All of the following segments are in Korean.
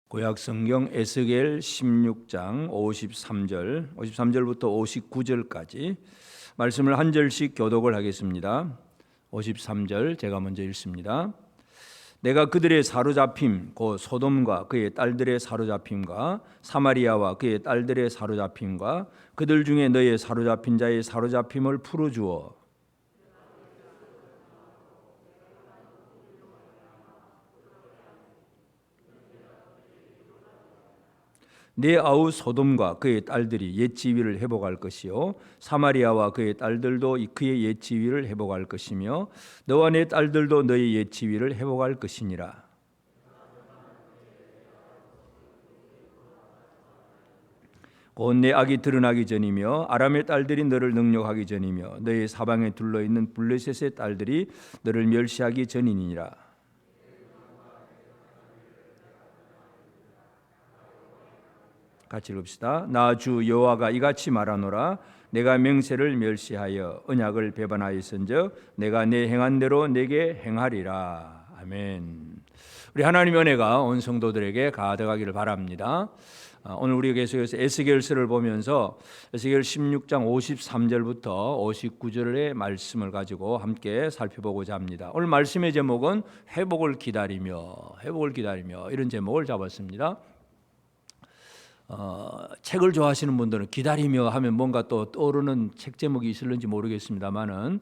구약 성경 에스겔 16장 53절부터 59절까지 말씀을 한 절씩 교독을 하겠습니다. 53절 제가 먼저 읽습니다. 내가 그들의 사로잡힘 곧 소돔과 그의 딸들의 사로잡힘과 사마리아와 그의 딸들의 사로잡힘과 그들 중에 너의 사로잡힌 자의 사로잡힘을 풀어주어 내 아우 소돔과 그의 딸들이 옛 지위를 회복할 것이요 사마리아와 그의 딸들도 그의 옛 지위를 회복할 것이며 너와 내 딸들도 너의 옛 지위를 회복할 것이니라. 곧 내 악이 드러나기 전이며 아람의 딸들이 너를 능욕하기 전이며 너의 사방에 둘러있는 블레셋의 딸들이 너를 멸시하기 전이니라. 같이 읽읍시다. 나 주 여호와가 이같이 말하노라. 내가 맹세를 멸시하여 언약을 배반하였은즉 내가 내 행한 대로 내게 행하리라. 아멘. 우리 하나님의 은혜가 온 성도들에게 가득하기를 바랍니다. 오늘 우리 계속해서 에스겔서를 보면서 에스겔 16장 53절부터 59절의 말씀을 가지고 함께 살펴보고자 합니다. 오늘 말씀의 제목은 회복을 기다리며 이런 제목을 잡았습니다. 책을 좋아하시는 분들은 기다리며 하면 뭔가 또 떠오르는 책 제목이 있을는지 모르겠습니다만은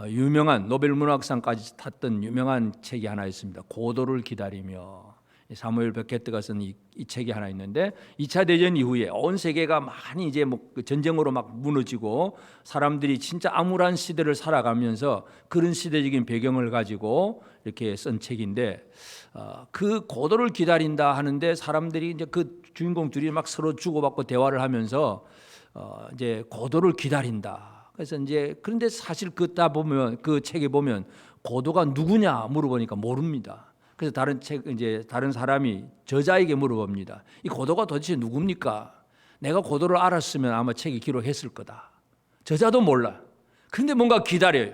유명한 노벨 문학상까지 탔던 유명한 책이 하나 있습니다. 고도를 기다리며. 사무엘 베케트가 쓴 이 책이 하나 있는데 2차 대전 이후에 온 세계가 많이 이제 전쟁으로 막 무너지고 사람들이 진짜 암울한 시대를 살아가면서 그런 시대적인 배경을 가지고 이렇게 쓴 책인데 그 고도를 기다린다 하는데 사람들이 이제 그 주인공 둘이 막 서로 주고받고 대화를 하면서 이제 고도를 기다린다. 그래서 이제 그런데 사실 그다 보면 그 책에 보면 고도가 누구냐 물어보니까 모릅니다. 그래서 다른 사람이 저자에게 물어봅니다. 이 고도가 도대체 누굽니까? 내가 고도를 알았으면 아마 책이 기록했을 거다. 저자도 몰라. 그런데 뭔가 기다려요.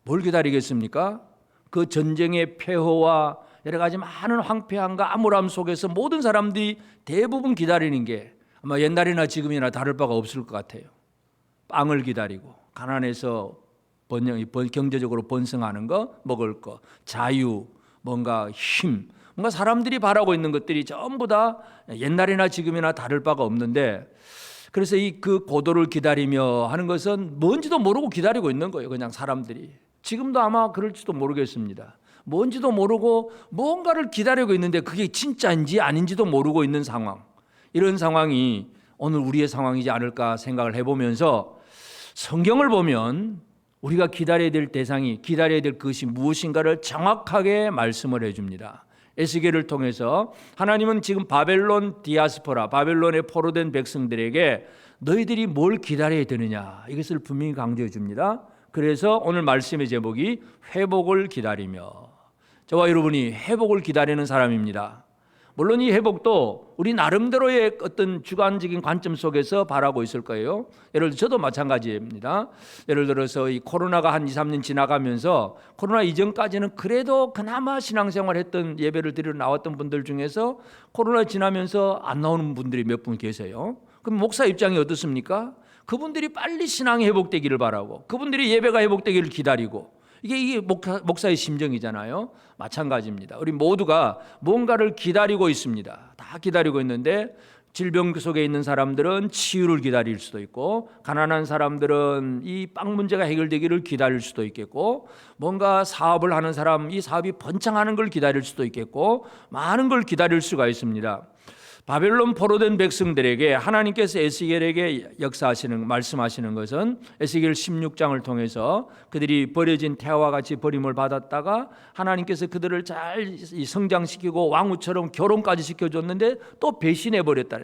뭘 기다리겠습니까? 그 전쟁의 폐허와 여러 가지 많은 황폐함과 암울함 속에서 모든 사람들이 대부분 기다리는 게 아마 옛날이나 지금이나 다를 바가 없을 것 같아요. 빵을 기다리고 가난해서 경제적으로 번성하는 거, 먹을 거, 자유, 뭔가 힘, 뭔가 사람들이 바라고 있는 것들이 전부 다 옛날이나 지금이나 다를 바가 없는데 그래서 그 고도를 기다리며 하는 것은 뭔지도 모르고 기다리고 있는 거예요. 그냥 사람들이. 지금도 아마 그럴지도 모르겠습니다. 뭔지도 모르고 뭔가를 기다리고 있는데 그게 진짜인지 아닌지도 모르고 있는 상황. 이런 상황이 오늘 우리의 상황이지 않을까 생각을 해보면서 성경을 보면 우리가 기다려야 될 대상이 기다려야 될 것이 무엇인가를 정확하게 말씀을 해줍니다. 에스겔을 통해서 하나님은 지금 바벨론 디아스포라, 바벨론에 포로된 백성들에게 너희들이 뭘 기다려야 되느냐 이것을 분명히 강조해 줍니다. 그래서 오늘 말씀의 제목이 회복을 기다리며 저와 여러분이 회복을 기다리는 사람입니다. 물론 이 회복도 우리 나름대로의 어떤 주관적인 관점 속에서 바라고 있을 거예요. 예를 들어 저도 마찬가지입니다. 예를 들어서 이 코로나가 한 2, 3년 지나가면서 코로나 이전까지는 그래도 그나마 신앙생활 했던 예배를 드리러 나왔던 분들 중에서 코로나 지나면서 안 나오는 분들이 몇 분 계세요. 그럼 목사 입장이 어떻습니까? 그분들이 빨리 신앙이 회복되기를 바라고 그분들이 예배가 회복되기를 기다리고 이게 목사의 심정이잖아요. 마찬가지입니다. 우리 모두가 뭔가를 기다리고 있습니다. 다 기다리고 있는데 질병 속에 있는 사람들은 치유를 기다릴 수도 있고 가난한 사람들은 이 빵 문제가 해결되기를 기다릴 수도 있겠고 뭔가 사업을 하는 사람 이 사업이 번창하는 걸 기다릴 수도 있겠고 많은 걸 기다릴 수가 있습니다. 바벨론 포로된 백성들에게 하나님께서 에스겔에게 말씀하시는 것은 에스겔 16장을 통해서 그들이 버려진 태아와 같이 버림을 받았다가 하나님께서 그들을 잘 성장시키고 왕후처럼 결혼까지 시켜줬는데 또 배신해버렸다.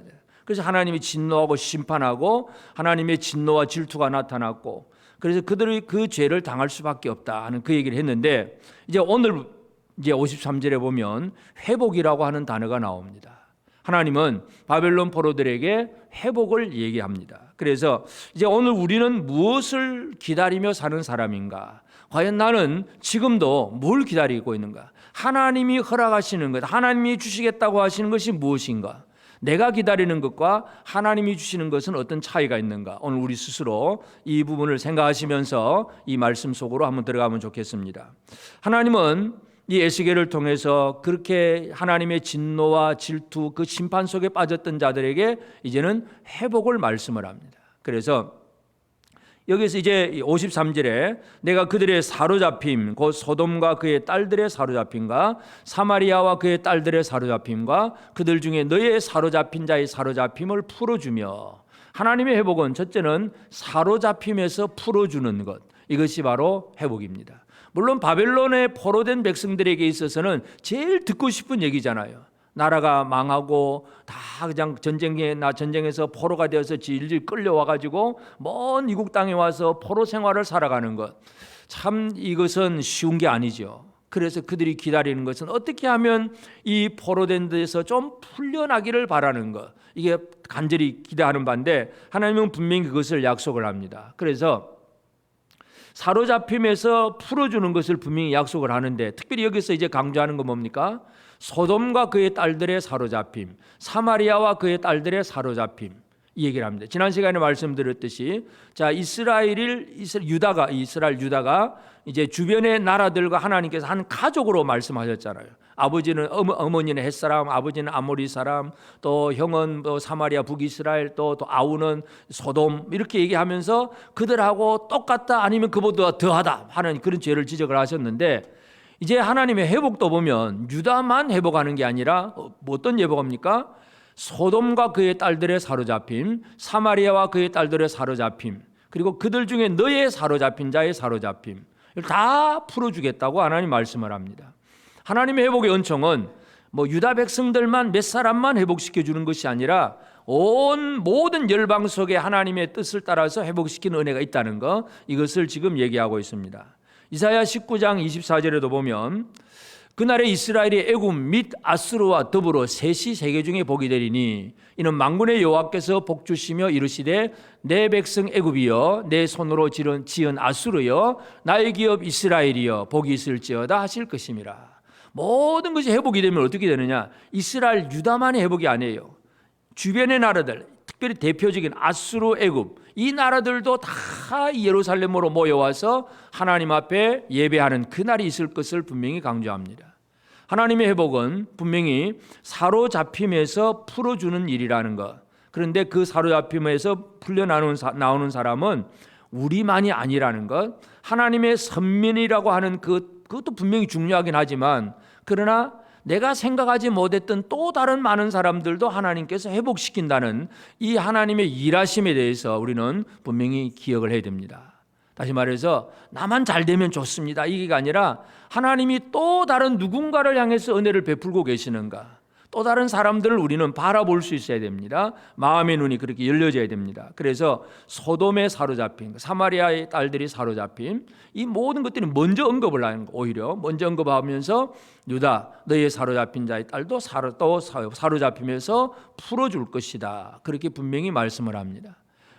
그래서 하나님이 진노하고 심판하고 하나님의 진노와 질투가 나타났고 그래서 그들이 그 죄를 당할 수밖에 없다 하는 그 얘기를 했는데 오늘 53절에 보면 회복이라고 하는 단어가 나옵니다. 하나님은 바벨론 포로들에게 회복을 얘기합니다. 그래서 이제 오늘 우리는 무엇을 기다리며 사는 사람인가? 과연 나는 지금도 뭘 기다리고 있는가? 하나님이 허락하시는 것, 하나님이 주시겠다고 하시는 것이 무엇인가? 내가 기다리는 것과 하나님이 주시는 것은 어떤 차이가 있는가? 오늘 우리 스스로 이 부분을 생각하시면서 이 말씀 속으로 한번 들어가면 좋겠습니다. 하나님은 이 에스겔을 통해서 그렇게 하나님의 진노와 질투, 그 심판 속에 빠졌던 자들에게 이제는 회복을 말씀을 합니다. 그래서 여기서 이제 53절에 내가 그들의 사로잡힘, 곧 소돔과 그의 딸들의 사로잡힘과 사마리아와 그의 딸들의 사로잡힘과 그들 중에 너의 사로잡힌 자의 사로잡힘을 풀어주며, 하나님의 회복은 첫째는 사로잡힘에서 풀어주는 것, 이것이 바로 회복입니다. 물론 바벨론에 포로된 백성들에게 있어서는 제일 듣고 싶은 얘기잖아요. 나라가 망하고 다 그냥 전쟁에서 포로가 되어서 질질 끌려와가지고 먼 이국 땅에 와서 포로 생활을 살아가는 것, 참 이것은 쉬운 게 아니죠. 그래서 그들이 기다리는 것은 어떻게 하면 이 포로된 데서 좀 풀려나기를 바라는 것, 이게 간절히 기대하는 바인데 하나님은 분명히 그것을 약속을 합니다. 그래서 사로잡힘에서 풀어주는 것을 분명히 약속을 하는데, 특별히 여기서 이제 강조하는 건 뭡니까? 소돔과 그의 딸들의 사로잡힘, 사마리아와 그의 딸들의 사로잡힘, 이 얘기를 합니다. 지난 시간에 말씀드렸듯이, 자, 이스라엘 유다가 이제 주변의 나라들과 하나님께서 한 가족으로 말씀하셨잖아요. 아버지는 어머니는 햇사람, 아버지는 아모리 사람, 또 형은 또 사마리아 북이스라엘, 또 아우는 소돔, 이렇게 얘기하면서 그들하고 똑같다 아니면 그보다 더하다 하는 그런 죄를 지적을 하셨는데, 이제 하나님의 회복도 보면 유다만 회복하는 게 아니라 어떤 회복합니까? 소돔과 그의 딸들의 사로잡힘, 사마리아와 그의 딸들의 사로잡힘, 그리고 그들 중에 너의 사로잡힌 자의 사로잡힘, 이걸 다 풀어주겠다고 하나님 말씀을 합니다. 하나님의 회복의 은총은 유다 백성들만 몇 사람만 회복시켜 주는 것이 아니라 온 모든 열방 속에 하나님의 뜻을 따라서 회복시키는 은혜가 있다는 것, 이것을 지금 얘기하고 있습니다. 이사야 19장 24절에도 보면 그날에 이스라엘이 애굽 및 아수르와 더불어 셋이 세계 중에 복이 되리니 이는 만군의 여호와께서 복 주시며 이르시되 내 백성 애굽이여 내 손으로 지은 아수르여 나의 기업 이스라엘이여 복이 있을지어다 하실 것임이라. 모든 것이 회복이 되면 어떻게 되느냐? 이스라엘 유다만의 회복이 아니에요. 주변의 나라들, 특별히 대표적인 아수르, 애굽, 이 나라들도 다 예루살렘으로 모여와서 하나님 앞에 예배하는 그날이 있을 것을 분명히 강조합니다. 하나님의 회복은 분명히 사로잡힘에서 풀어주는 일이라는 것. 그런데 그 사로잡힘에서 풀려나오는 사람은 우리만이 아니라는 것, 하나님의 선민이라고 하는 그것도 분명히 중요하긴 하지만, 그러나 내가 생각하지 못했던 또 다른 많은 사람들도 하나님께서 회복시킨다는 이 하나님의 일하심에 대해서 우리는 분명히 기억을 해야 됩니다. 다시 말해서 나만 잘 되면 좋습니다, 이게 아니라 하나님이 또 다른 누군가를 향해서 은혜를 베풀고 계시는가, 또 다른 사람들을 우리는 바라볼 수 있어야 됩니다. 마음의 눈이 그렇게 열려져야 됩니다. 그래서 소돔에 사로잡힌, 사마리아의 딸들이 사로잡힌, 이 모든 것들이 먼저 언급을 하는 거, 오히려 먼저 언급하면서 유다 너의 사로잡힌 자의 딸도 사로잡히면서 풀어줄 것이다, 그렇게 분명히 말씀을 합니다.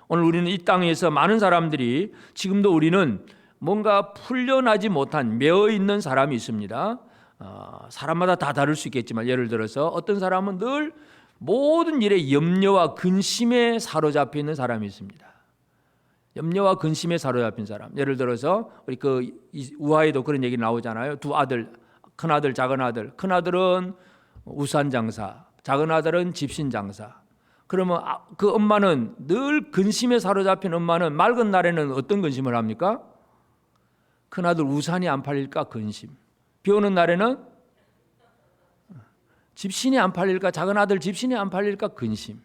오늘 우리는 이 땅에서 많은 사람들이, 지금도 우리는 뭔가 풀려나지 못한 매어 있는 사람이 있습니다. 사람마다 다 다를 수 있겠지만, 예를 들어서 어떤 사람은 늘 모든 일에 염려와 근심에 사로잡혀 있는 사람이 있습니다. 염려와 근심에 사로잡힌 사람, 예를 들어서 우리 우화에도 그런 얘기 나오잖아요. 두 아들, 큰 아들, 작은 아들. 큰 아들은 우산 장사, 작은 아들은 집신 장사. 그러면 그 엄마는 늘 근심에 사로잡힌 엄마는 맑은 날에는 어떤 근심을 합니까? 큰 아들 우산이 안 팔릴까 근심. 비 오는 날에는 집신이 안 팔릴까, 작은 아들 집신이 안 팔릴까 근심.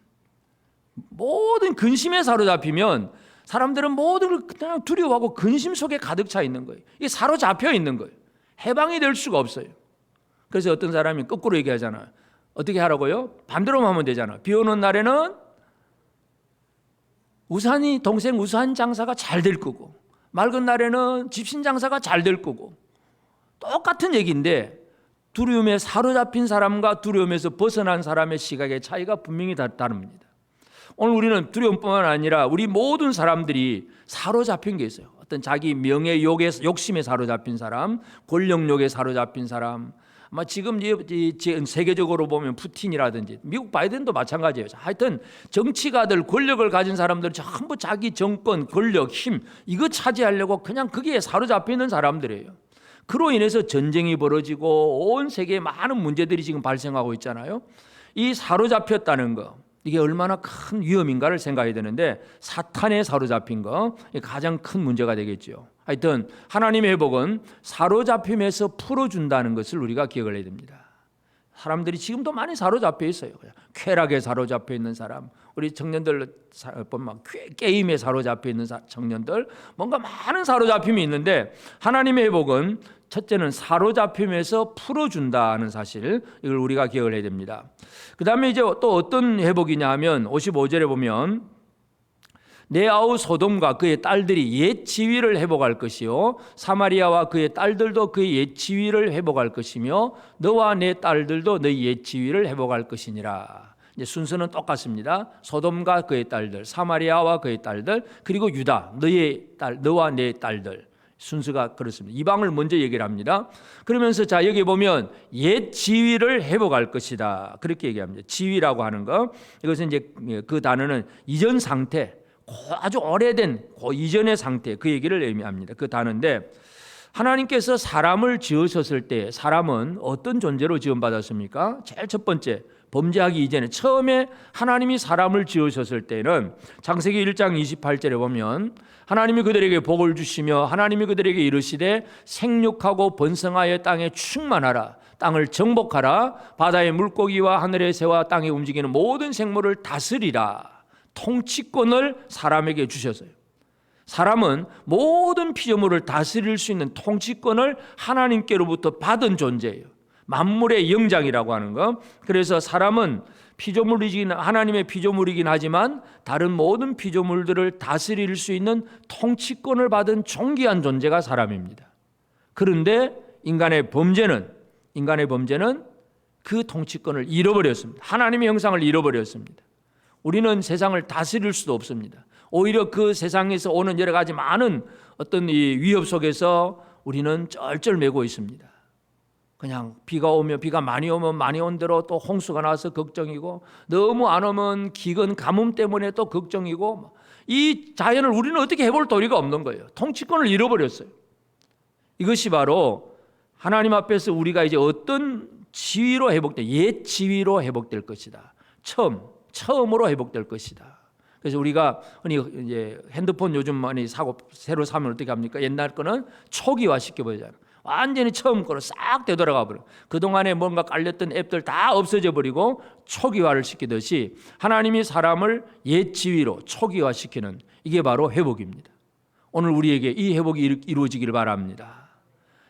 모든 근심에 사로잡히면 사람들은 모든 걸 그냥 두려워하고 근심 속에 가득 차 있는 거예요. 이게 사로잡혀 있는 거예요. 해방이 될 수가 없어요. 그래서 어떤 사람이 거꾸로 얘기하잖아요. 어떻게 하라고요? 반대로 하면 되잖아요. 비 오는 날에는 동생 우산 장사가 잘 될 거고, 맑은 날에는 집신 장사가 잘 될 거고, 똑같은 얘기인데 두려움에 사로잡힌 사람과 두려움에서 벗어난 사람의 시각의 차이가 분명히 다릅니다. 오늘 우리는 두려움뿐만 아니라 우리 모든 사람들이 사로잡힌 게 있어요. 어떤 자기 명예 욕심에 사로잡힌 사람, 권력욕에 사로잡힌 사람, 아마 지금 세계적으로 보면 푸틴이라든지 미국 바이든도 마찬가지예요. 하여튼 정치가들, 권력을 가진 사람들 전부 자기 정권, 권력, 힘 이거 차지하려고 그냥 거기에 사로잡혀 있는 사람들이에요. 그로 인해서 전쟁이 벌어지고 온 세계에 많은 문제들이 지금 발생하고 있잖아요. 이 사로잡혔다는 거, 이게 얼마나 큰 위험인가를 생각해야 되는데, 사탄에 사로잡힌 거 가장 큰 문제가 되겠죠. 하여튼 하나님의 회복은 사로잡힘에서 풀어준다는 것을 우리가 기억을 해야 됩니다. 사람들이 지금도 많이 사로잡혀 있어요. 쾌락에 사로잡혀 있는 사람, 우리 청년들 보면 게임에 사로잡혀 있는 청년들, 뭔가 많은 사로잡힘이 있는데, 하나님의 회복은 첫째는 사로잡힘에서 풀어준다는 사실, 이걸 우리가 기억을 해야 됩니다. 그 다음에 이제 또 어떤 회복이냐 하면 55절에 보면 내 아우 소돔과 그의 딸들이 옛 지위를 회복할 것이요 사마리아와 그의 딸들도 그의 옛 지위를 회복할 것이며 너와 내 딸들도 너희 옛 지위를 회복할 것이니라. 이제 순서는 똑같습니다. 소돔과 그의 딸들, 사마리아와 그의 딸들, 그리고 유다, 너와 내 딸들. 순서가 그렇습니다. 이방을 먼저 얘기를 합니다. 그러면서 자 여기 보면 옛 지위를 회복할 것이다, 그렇게 얘기합니다. 지위라고 하는 거, 이것은 이제 그 단어는 이전 상태, 아주 오래된 그 이전의 상태, 그 얘기를 의미합니다. 그 단어인데, 하나님께서 사람을 지으셨을 때 사람은 어떤 존재로 지음받았습니까? 제일 첫 번째, 범죄하기 이전에 처음에 하나님이 사람을 지으셨을 때는 창세기 1장 28절에 보면 하나님이 그들에게 복을 주시며 하나님이 그들에게 이르시되 생육하고 번성하여 땅에 충만하라, 땅을 정복하라, 바다의 물고기와 하늘의 새와 땅에 움직이는 모든 생물을 다스리라. 통치권을 사람에게 주셨어요. 사람은 모든 피조물을 다스릴 수 있는 통치권을 하나님께로부터 받은 존재예요. 만물의 영장이라고 하는 거. 그래서 사람은 하나님의 피조물이긴 하지만 다른 모든 피조물들을 다스릴 수 있는 통치권을 받은 존귀한 존재가 사람입니다. 그런데 인간의 범죄는 그 통치권을 잃어버렸습니다. 하나님의 형상을 잃어버렸습니다. 우리는 세상을 다스릴 수도 없습니다. 오히려 그 세상에서 오는 여러 가지 많은 어떤 이 위협 속에서 우리는 쩔쩔매고 있습니다. 그냥 비가 많이 오면 많이 온 대로 또 홍수가 나서 걱정이고, 너무 안 오면 기근 가뭄 때문에 또 걱정이고, 이 자연을 우리는 어떻게 해볼 도리가 없는 거예요. 통치권을 잃어버렸어요. 이것이 바로 하나님 앞에서 우리가 이제 어떤 지위로 옛 지위로 회복될 것이다. 처음으로 회복될 것이다. 그래서 우리가 흔히 이제 핸드폰 요즘 많이 사고 새로 사면 어떻게 합니까? 옛날 거는 초기화 시켜버리잖아요. 완전히 처음 거로 싹 되돌아가 버려. 그동안에 뭔가 깔렸던 앱들 다 없어져 버리고 초기화를 시키듯이 하나님이 사람을 옛 지위로 초기화 시키는, 이게 바로 회복입니다. 오늘 우리에게 이 회복이 이루어지기를 바랍니다.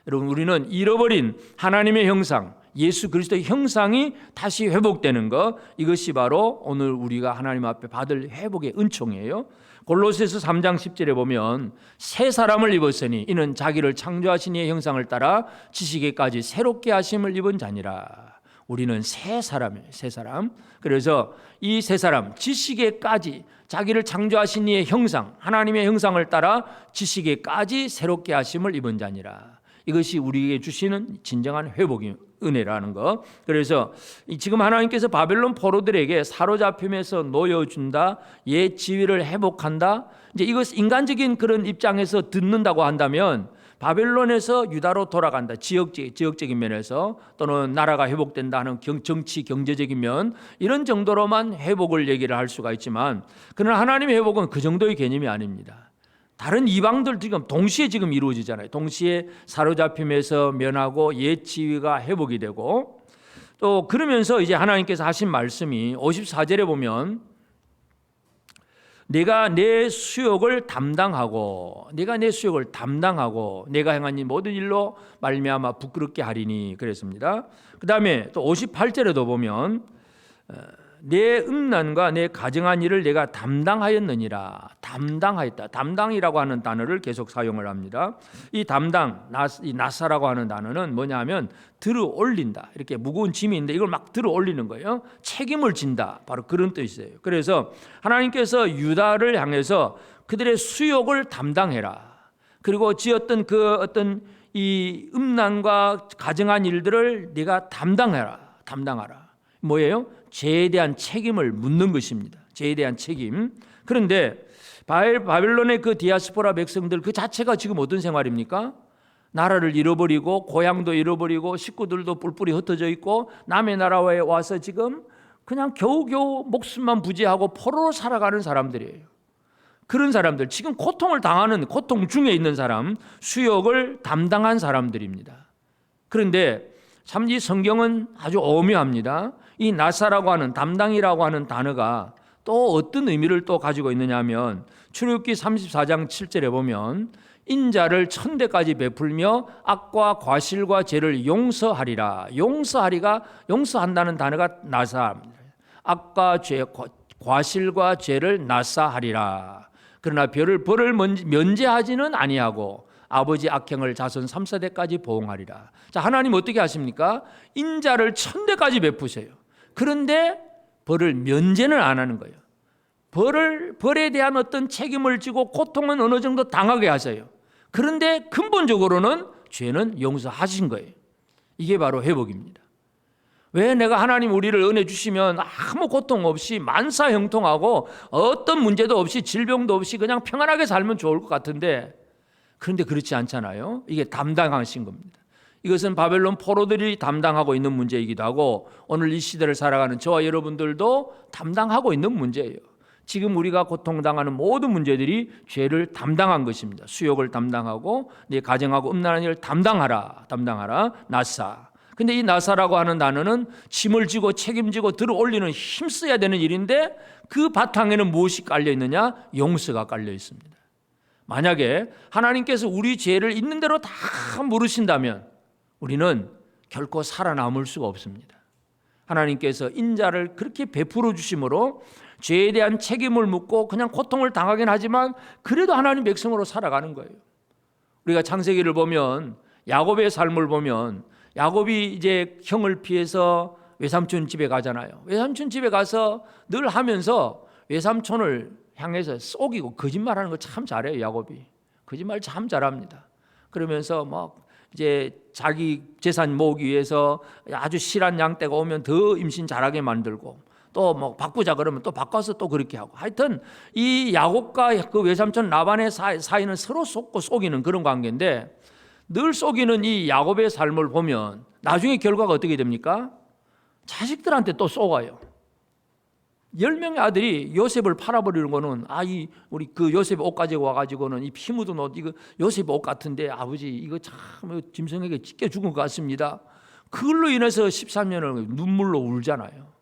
여러분, 우리는 잃어버린 하나님의 형상, 예수 그리스도의 형상이 다시 회복되는 것, 이것이 바로 오늘 우리가 하나님 앞에 받을 회복의 은총이에요. 골로새서 3장 10절에 보면 새 사람을 입었으니 이는 자기를 창조하신 이의 형상을 따라 지식에까지 새롭게 하심을 입은 자니라. 우리는 새 사람이에요. 새 사람. 그래서 이 새 사람, 지식에까지 자기를 창조하신 이의 형상, 하나님의 형상을 따라 지식에까지 새롭게 하심을 입은 자니라. 이것이 우리에게 주시는 진정한 회복의 은혜라는 것. 그래서 지금 하나님께서 바벨론 포로들에게 사로잡힘에서 놓여준다, 옛 지위를 회복한다, 이제 이것 인간적인 그런 입장에서 듣는다고 한다면 바벨론에서 유다로 돌아간다, 지역적인 면에서, 또는 나라가 회복된다 하는 정치 경제적인 면, 이런 정도로만 회복을 얘기를 할 수가 있지만, 그러나 하나님의 회복은 그 정도의 개념이 아닙니다. 다른 이방들 지금 동시에 지금 이루어지잖아요. 동시에 사로잡힘에서 면하고 옛 지위가 회복이 되고, 또 그러면서 이제 하나님께서 하신 말씀이 54절에 보면 내가 내 수욕을 담당하고 내가 행한 이 모든 일로 말미암아 부끄럽게 하리니 그랬습니다. 그 다음에 또 58절에도 보면 내 음란과 내 가정한 일을 내가 담당하였느니라. 담당하였다. 담당이라고 하는 단어를 계속 사용을 합니다. 이 담당, 이 나사라고 하는 단어는 뭐냐 하면 들어 올린다. 이렇게 무거운 짐이 있는데 이걸 막 들어 올리는 거예요. 책임을 진다. 바로 그런 뜻이에요. 그래서 하나님께서 유다를 향해서 그들의 수욕을 담당해라. 그리고 지었던 그 어떤 이 음란과 가정한 일들을 네가 담당하라. 뭐예요? 죄에 대한 책임을 묻는 것입니다. 죄에 대한 책임. 그런데 바벨론의 그 디아스포라 백성들 그 자체가 지금 어떤 생활입니까? 나라를 잃어버리고 고향도 잃어버리고 식구들도 뿔뿔이 흩어져 있고 남의 나라에 와서 지금 그냥 겨우겨우 목숨만 부지하고 포로로 살아가는 사람들이에요. 그런 사람들, 지금 고통을 당하는, 고통 중에 있는 사람, 수욕을 담당한 사람들입니다. 그런데 참 이 성경은 아주 오묘합니다. 이 나사라고 하는, 담당이라고 하는 단어가 또 어떤 의미를 또 가지고 있느냐 하면 출애굽기 34장 7절에 보면 인자를 1000대까지 베풀며 악과 과실과 죄를 용서하리라. 용서한다는 단어가 나사입니다. 악과 죄, 과실과 죄를 나사하리라. 그러나 벌을 면제하지는 아니하고 아버지 악행을 자손 3세대까지 보응하리라. 자, 하나님 어떻게 하십니까? 인자를 1000대까지 베푸세요. 그런데 벌을 면제는 안 하는 거예요. 벌에 대한 어떤 책임을 지고 고통은 어느 정도 당하게 하세요. 그런데 근본적으로는 죄는 용서하신 거예요. 이게 바로 회복입니다. 왜 내가 하나님 우리를 은혜 주시면 아무 고통 없이 만사형통하고 어떤 문제도 없이 질병도 없이 그냥 평안하게 살면 좋을 것 같은데, 그런데 그렇지 않잖아요. 이게 담당하신 겁니다. 이것은 바벨론 포로들이 담당하고 있는 문제이기도 하고 오늘 이 시대를 살아가는 저와 여러분들도 담당하고 있는 문제예요. 지금 우리가 고통당하는 모든 문제들이 죄를 담당한 것입니다. 수욕을 담당하고 네 가정하고 음란한 일을 담당하라. 나사. 근데 이 나사라고 하는 단어는 짐을 지고 책임지고 들어 올리는 힘써야 되는 일인데 그 바탕에는 무엇이 깔려 있느냐? 용서가 깔려 있습니다. 만약에 하나님께서 우리 죄를 있는 대로 다 물으신다면 우리는 결코 살아남을 수가 없습니다. 하나님께서 인자를 그렇게 베풀어 주심으로 죄에 대한 책임을 묻고 그냥 고통을 당하긴 하지만 그래도 하나님 백성으로 살아가는 거예요. 우리가 창세기를 보면 야곱의 삶을 보면 야곱이 이제 형을 피해서 외삼촌 집에 가잖아요. 외삼촌 집에 가서 늘 하면서 외삼촌을 향해서 속이고 거짓말하는 거 참 잘해요. 야곱이 거짓말 참 잘합니다. 그러면서 막 이제 자기 재산 모으기 위해서 아주 실한 양떼가 오면 더 임신 잘하게 만들고 또 뭐 바꾸자 그러면 또 바꿔서 또 그렇게 하고, 하여튼 이 야곱과 그 외삼촌 라반의 사이는 서로 속고 속이는 그런 관계인데, 늘 속이는 이 야곱의 삶을 보면 나중에 결과가 어떻게 됩니까? 자식들한테 또 속아요. 10명의 아들이 요셉을 팔아버리는 거는 우리 그 요셉 옷 가지고 와가지고는 이 피 묻은 옷 이거 요셉 옷 같은데 아버지 이거 참 짐승에게 찢겨 죽은 것 같습니다. 그걸로 인해서 13년을 눈물로 울잖아요.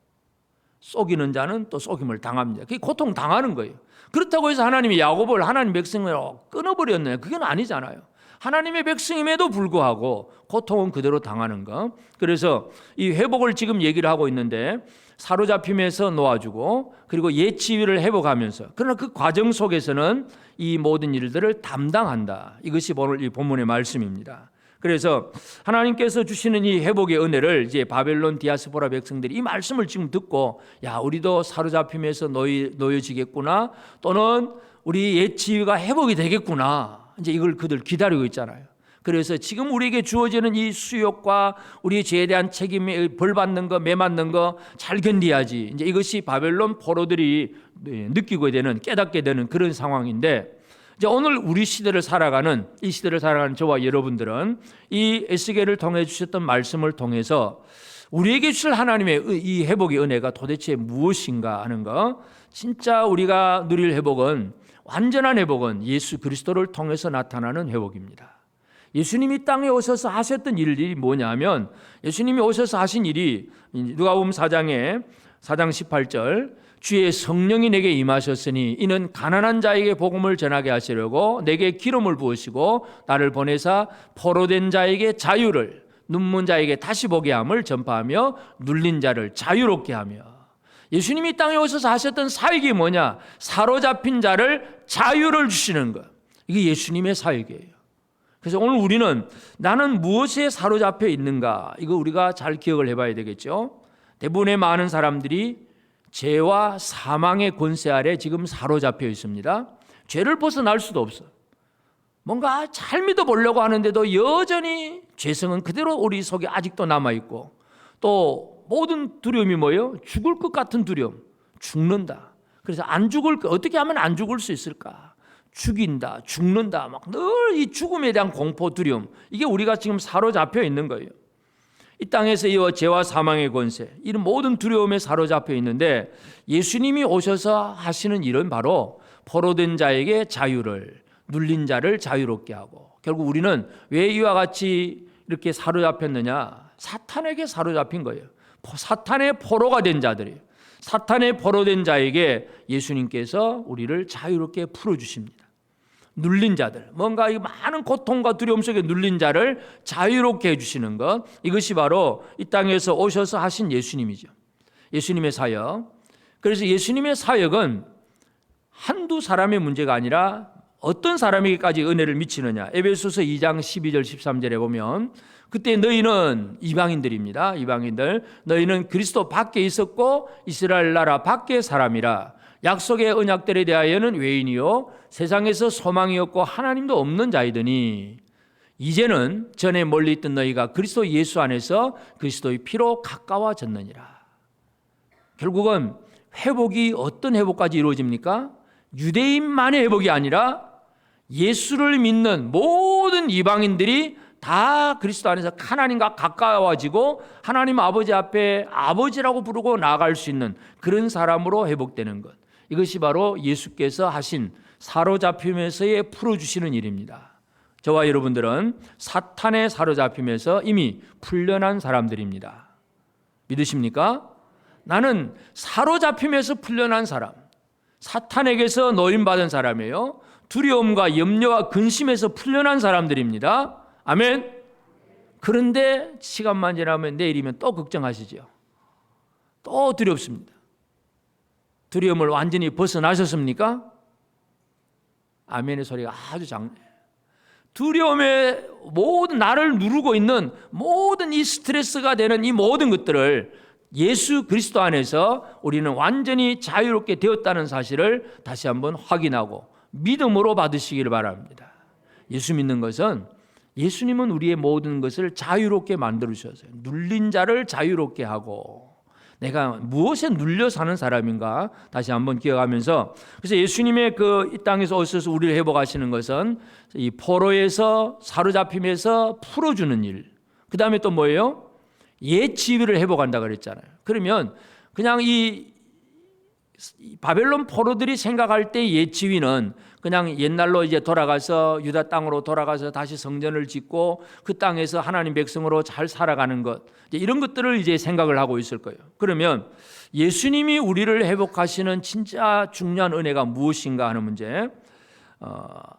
속이는 자는 또 속임을 당합니다. 그게 고통 당하는 거예요. 그렇다고 해서 하나님이 야곱을 하나님 백성으로 끊어버렸나요? 그건 아니잖아요. 하나님의 백성임에도 불구하고 고통은 그대로 당하는 거. 그래서 이 회복을 지금 얘기를 하고 있는데 사로잡힘에서 놓아주고 그리고 옛 지위를 회복하면서, 그러나 그 과정 속에서는 이 모든 일들을 담당한다. 이것이 오늘 이 본문의 말씀입니다. 그래서 하나님께서 주시는 이 회복의 은혜를 이제 바벨론 디아스포라 백성들이 이 말씀을 지금 듣고 야 우리도 사로잡힘에서 놓여지겠구나, 또는 우리 옛 지위가 회복이 되겠구나, 이제 이걸 그들 기다리고 있잖아요. 그래서 지금 우리에게 주어지는 이 수욕과 우리의 죄에 대한 책임에 벌 받는 거, 매 맞는 거 잘 견디야지. 이제 이것이 바벨론 포로들이 느끼게 되는, 깨닫게 되는 그런 상황인데, 이제 오늘 우리 시대를 살아가는 이 시대를 살아가는 저와 여러분들은 이 에스겔을 통해 주셨던 말씀을 통해서 우리에게 주실 하나님의 이 회복의 은혜가 도대체 무엇인가 하는 거, 진짜 우리가 누릴 회복은, 완전한 회복은 예수 그리스도를 통해서 나타나는 회복입니다. 예수님이 땅에 오셔서 하셨던 일이 뭐냐면, 예수님이 오셔서 하신 일이 누가복음 4장 18절, 주의 성령이 내게 임하셨으니 이는 가난한 자에게 복음을 전하게 하시려고 내게 기름을 부으시고 나를 보내사 포로된 자에게 자유를, 눈먼 자에게 다시 보게 함을 전파하며 눌린 자를 자유롭게 하며. 예수님이 땅에 오셔서 하셨던 사역이 뭐냐? 사로잡힌 자를 자유를 주시는 것. 이게 예수님의 사역이에요. 그래서 오늘 우리는 나는 무엇에 사로잡혀 있는가? 이거 우리가 잘 기억을 해봐야 되겠죠. 대부분의 많은 사람들이 죄와 사망의 권세 아래 지금 사로잡혀 있습니다. 죄를 벗어날 수도 없어. 뭔가 잘 믿어보려고 하는데도 여전히 죄성은 그대로 우리 속에 아직도 남아있고, 또 모든 두려움이 뭐예요? 죽을 것 같은 두려움. 죽는다. 그래서 어떻게 하면 안 죽을 수 있을까? 죽인다, 죽는다, 막 늘 이 죽음에 대한 공포, 두려움, 이게 우리가 지금 사로잡혀 있는 거예요. 이 땅에서 이 죄와 사망의 권세, 이런 모든 두려움에 사로잡혀 있는데, 예수님이 오셔서 하시는 일은 바로 포로된 자에게 자유를, 눌린 자를 자유롭게 하고, 결국 우리는 왜 이와 같이 이렇게 사로잡혔느냐? 사탄에게 사로잡힌 거예요. 사탄의 포로가 된 자들이에요. 사탄의 포로된 자에게 예수님께서 우리를 자유롭게 풀어주십니다. 눌린 자들, 뭔가 이 많은 고통과 두려움 속에 눌린 자를 자유롭게 해주시는 것, 이것이 바로 이 땅에서 오셔서 하신 예수님이죠. 예수님의 사역. 그래서 예수님의 사역은 한두 사람의 문제가 아니라 어떤 사람에게까지 은혜를 미치느냐. 에베소서 2장 12절 13절에 보면, 그때 너희는 이방인들입니다. 이방인들. 너희는 그리스도 밖에 있었고 이스라엘 나라 밖의 사람이라. 약속의 언약들에 대하여는 외인이요 세상에서 소망이 없고 하나님도 없는 자이더니, 이제는 전에 멀리 있던 너희가 그리스도 예수 안에서 그리스도의 피로 가까워졌느니라. 결국은 회복이 어떤 회복까지 이루어집니까? 유대인만의 회복이 아니라 예수를 믿는 모든 이방인들이 다 그리스도 안에서 하나님과 가까워지고 하나님 아버지 앞에 아버지라고 부르고 나아갈 수 있는 그런 사람으로 회복되는 것, 이것이 바로 예수께서 하신 사로잡힘에서의 풀어주시는 일입니다. 저와 여러분들은 사탄의 사로잡힘에서 이미 풀려난 사람들입니다. 믿으십니까? 나는 사로잡힘에서 풀려난 사람, 사탄에게서 노임받은 사람이에요. 두려움과 염려와 근심에서 풀려난 사람들입니다. 아멘. 그런데 시간만 지나면 내일이면 또 걱정하시죠. 또 두렵습니다. 두려움을 완전히 벗어나셨습니까? 아멘의 소리가 아주 작네요. 두려움의 모든 나를 누르고 있는 모든 이 스트레스가 되는 이 모든 것들을 예수 그리스도 안에서 우리는 완전히 자유롭게 되었다는 사실을 다시 한번 확인하고 믿음으로 받으시기를 바랍니다. 예수 믿는 것은, 예수님은 우리의 모든 것을 자유롭게 만들어 주셨어요. 눌린 자를 자유롭게 하고, 내가 무엇에 눌려 사는 사람인가 다시 한번 기억하면서, 그래서 예수님의 이 땅에서 오셔서 우리를 회복하시는 것은 이 포로에서 사로잡힘에서 풀어주는 일, 그 다음에 또 뭐예요? 옛 지위를 회복한다 그랬잖아요. 그러면 그냥 이 바벨론 포로들이 생각할 때 옛 지위는 그냥 옛날로 이제 돌아가서 유다 땅으로 돌아가서 다시 성전을 짓고 그 땅에서 하나님 백성으로 잘 살아가는 것, 이런 것들을 이제 생각을 하고 있을 거예요. 그러면 예수님이 우리를 회복하시는 진짜 중요한 은혜가 무엇인가 하는 문제,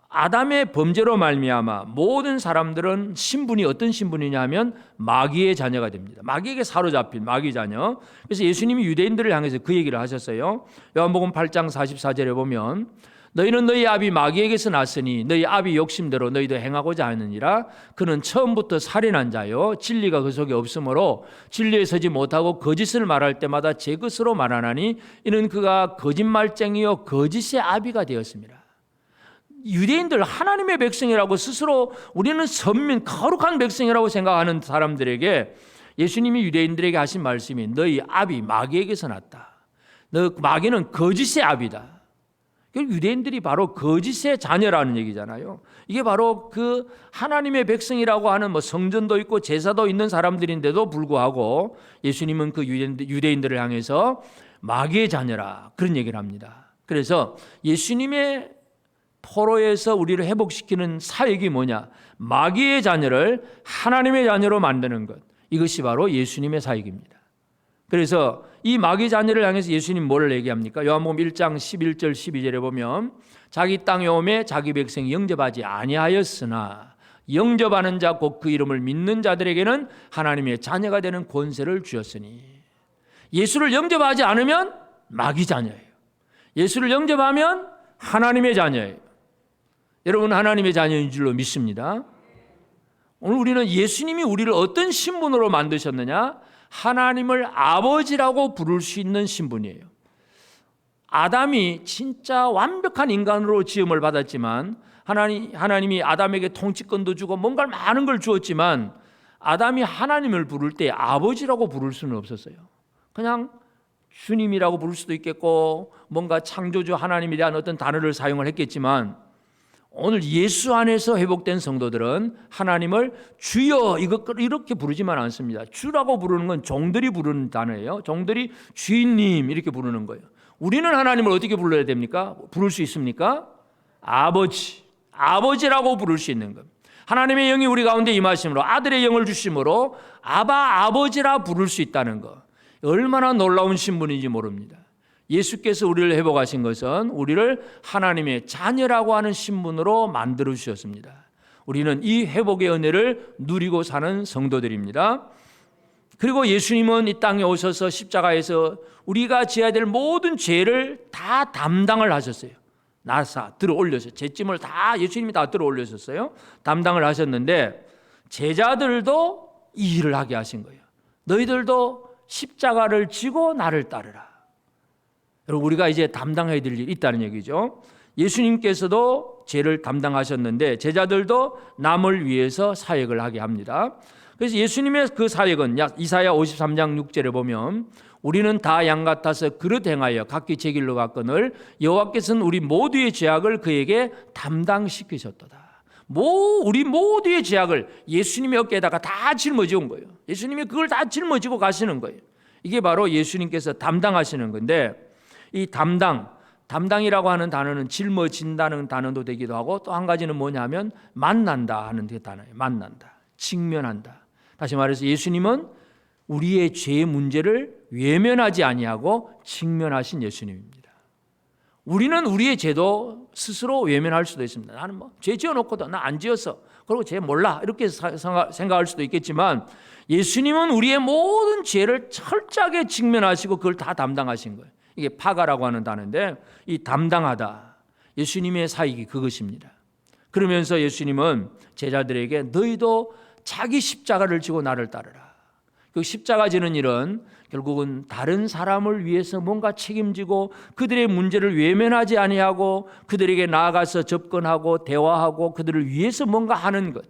아담의 범죄로 말미암아 모든 사람들은 신분이 어떤 신분이냐 하면 마귀의 자녀가 됩니다. 마귀에게 사로잡힌 마귀 자녀. 그래서 예수님이 유대인들을 향해서 그 얘기를 하셨어요. 요한복음 8장 44절에 보면, 너희는 너희 아비 마귀에게서 났으니 너희 아비 욕심대로 너희도 행하고자 하느니라. 그는 처음부터 살인한 자요 진리가 그 속에 없으므로 진리에 서지 못하고 거짓을 말할 때마다 제 것으로 말하나니 이는 그가 거짓말쟁이요 거짓의 아비가 되었습니다. 유대인들 하나님의 백성이라고 스스로 우리는 선민 거룩한 백성이라고 생각하는 사람들에게 예수님이 유대인들에게 하신 말씀이, 너희 아비 마귀에게서 났다. 너 마귀는 거짓의 아비다. 유대인들이 바로 거짓의 자녀라는 얘기잖아요. 이게 바로 그 하나님의 백성이라고 하는 성전도 있고 제사도 있는 사람들인데도 불구하고 예수님은 그 유대인들을 향해서 마귀의 자녀라 그런 얘기를 합니다. 그래서 예수님의 포로에서 우리를 회복시키는 사역이 뭐냐? 마귀의 자녀를 하나님의 자녀로 만드는 것. 이것이 바로 예수님의 사역입니다. 그래서 이 마귀 자녀를 향해서 예수님 뭐를 얘기합니까? 요한복음 1장 11절 12절에 보면, 자기 땅에 오매 자기 백성이 영접하지 아니하였으나 영접하는 자 곧 그 이름을 믿는 자들에게는 하나님의 자녀가 되는 권세를 주었으니. 예수를 영접하지 않으면 마귀 자녀예요. 예수를 영접하면 하나님의 자녀예요. 여러분 하나님의 자녀인 줄로 믿습니다. 오늘 우리는 예수님이 우리를 어떤 신분으로 만드셨느냐? 하나님을 아버지라고 부를 수 있는 신분이에요. 아담이 진짜 완벽한 인간으로 지음을 받았지만 하나님이 아담에게 통치권도 주고 뭔가 많은 걸 주었지만 아담이 하나님을 부를 때 아버지라고 부를 수는 없었어요. 그냥 주님이라고 부를 수도 있겠고 뭔가 창조주 하나님에 대한 어떤 단어를 사용을 했겠지만 오늘 예수 안에서 회복된 성도들은 하나님을 주여 이렇게 부르지만 않습니다. 주라고 부르는 건 종들이 부르는 단어예요. 종들이 주인님 이렇게 부르는 거예요. 우리는 하나님을 어떻게 불러야 됩니까? 부를 수 있습니까? 아버지라고 부를 수 있는 것. 하나님의 영이 우리 가운데 임하심으로 아들의 영을 주심으로 아버지라 부를 수 있다는 것. 얼마나 놀라운 신분인지 모릅니다. 예수께서 우리를 회복하신 것은 우리를 하나님의 자녀라고 하는 신분으로 만들어 주셨습니다. 우리는 이 회복의 은혜를 누리고 사는 성도들입니다. 그리고 예수님은 이 땅에 오셔서 십자가에서 우리가 지어야 될 모든 죄를 다 담당을 하셨어요. 나사 들어 올려서 죄짐을 다 예수님이 다 들어 올려셨어요. 담당을 하셨는데 제자들도 이 일을 하게 하신 거예요. 너희들도 십자가를 지고 나를 따르라. 여러분 우리가 이제 담당해야 될 일이 있다는 얘기죠. 예수님께서도 죄를 담당하셨는데 제자들도 남을 위해서 사역을 하게 합니다. 그래서 예수님의 그 사역은 이사야 53장 6절에 보면 우리는 다 양 같아서 그릇 행하여 각기 제 길로 갔거늘 여호와께서는 우리 모두의 죄악을 그에게 담당시키셨도다. 우리 모두의 죄악을 예수님의 어깨에다가 다 짊어지온 거예요. 예수님이 그걸 다 짊어지고 가시는 거예요. 이게 바로 예수님께서 담당하시는 건데 이 담당이라고 하는 단어는 짊어진다는 단어도 되기도 하고 또 한 가지는 뭐냐면 만난다 하는 그 단어예요. 만난다, 직면한다. 다시 말해서 예수님은 우리의 죄의 문제를 외면하지 아니하고 직면하신 예수님입니다. 우리는 우리의 죄도 스스로 외면할 수도 있습니다. 나는 죄 지어놓고도 나 안 지었어. 그리고 죄 몰라. 이렇게 생각할 수도 있겠지만 예수님은 우리의 모든 죄를 철저하게 직면하시고 그걸 다 담당하신 거예요. 이게 파가라고 하는 단어인데 이 담당하다. 예수님의 사역이 그것입니다. 그러면서 예수님은 제자들에게 너희도 자기 십자가를 지고 나를 따르라. 그 십자가 지는 일은 결국은 다른 사람을 위해서 뭔가 책임지고 그들의 문제를 외면하지 아니하고 그들에게 나아가서 접근하고 대화하고 그들을 위해서 뭔가 하는 것.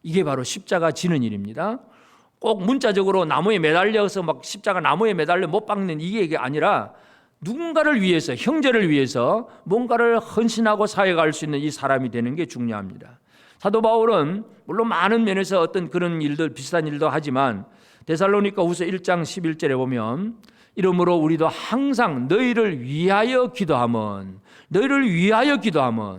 이게 바로 십자가 지는 일입니다. 꼭 문자적으로 나무에 매달려서 막 십자가 나무에 매달려 못 박는 이게 아니라 누군가를 위해서 형제를 위해서 뭔가를 헌신하고 사역할 수 있는 이 사람이 되는 게 중요합니다. 사도 바울은 물론 많은 면에서 어떤 그런 일들 비슷한 일도 하지만 데살로니가 후서 1장 11절에 보면 이러므로 우리도 항상 너희를 위하여 기도함은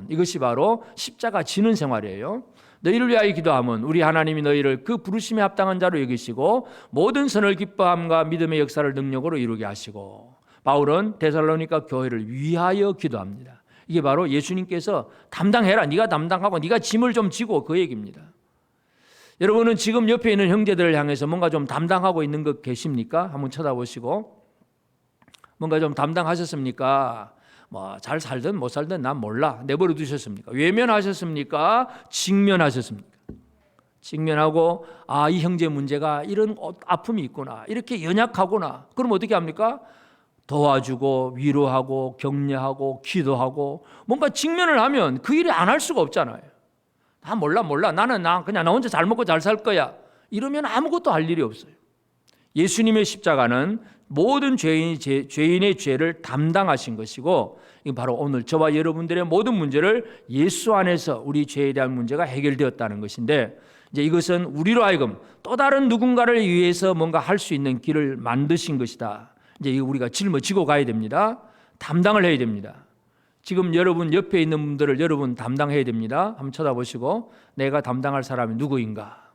이것이 바로 십자가 지는 생활이에요. 너희를 위하여 기도함은 우리 하나님이 너희를 그 부르심에 합당한 자로 여기시고 모든 선을 기뻐함과 믿음의 역사를 능력으로 이루게 하시고 바울은 데살로니가 교회를 위하여 기도합니다. 이게 바로 예수님께서 담당해라. 네가 담당하고 네가 짐을 좀 지고 그 얘기입니다. 여러분은 지금 옆에 있는 형제들을 향해서 뭔가 좀 담당하고 있는 것 계십니까? 한번 쳐다보시고 뭔가 좀 담당하셨습니까? 잘 살든 못 살든 난 몰라. 내버려 두셨습니까? 외면하셨습니까? 직면하셨습니까? 직면하고 이 형제 문제가 이런 아픔이 있구나. 이렇게 연약하구나. 그럼 어떻게 합니까? 도와주고 위로하고 격려하고 기도하고 뭔가 직면을 하면 그 일이 안 할 수가 없잖아요. 다 몰라. 나는 그냥 나 혼자 잘 먹고 잘 살 거야. 이러면 아무것도 할 일이 없어요. 예수님의 십자가는 모든 죄인의 죄를 담당하신 것이고 이건 바로 오늘 저와 여러분들의 모든 문제를 예수 안에서 우리 죄에 대한 문제가 해결되었다는 것인데 이제 이것은 우리로 하여금 또 다른 누군가를 위해서 뭔가 할 수 있는 길을 만드신 것이다. 이제 이거 우리가 짊어지고 가야 됩니다. 담당을 해야 됩니다. 지금 여러분 옆에 있는 분들을 여러분 담당해야 됩니다. 한번 쳐다보시고 내가 담당할 사람이 누구인가?